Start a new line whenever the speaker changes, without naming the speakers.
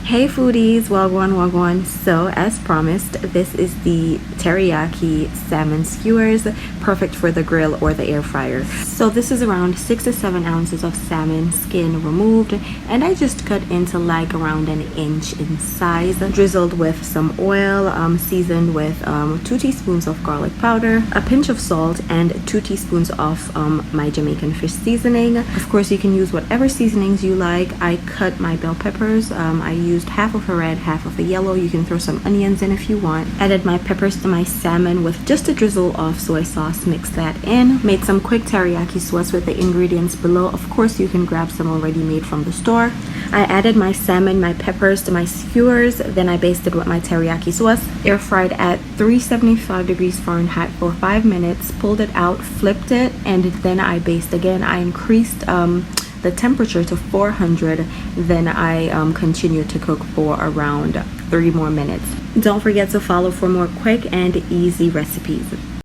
Hey foodies, wagwan wagwan. So as promised, this is the teriyaki salmon skewers, perfect for the grill or the air fryer. So this is around 6 to 7 ounces of salmon skin removed, and I just cut into like around an inch in size, drizzled with some oil, seasoned with 2 teaspoons of garlic powder, a pinch of salt, and 2 teaspoons of my Jamaican fish seasoning. Of course, you can use whatever seasonings you like. I cut my bell peppers. I used half of a red, half of a yellow. You can throw some onions in if you want. Added my peppers to my salmon with just a drizzle of soy sauce. Mixed that in. Made some quick teriyaki sauce with the ingredients below. Of course, you can grab some already made from the store. I added my salmon, my peppers to my skewers. Then I basted with my teriyaki sauce. Air fried at 375 degrees Fahrenheit for 5 minutes. Pulled it out, flipped it, and then I basted again. I increased the temperature to 400. Then I continued to cook for around 3 more minutes. Don't forget to follow for more quick and easy recipes.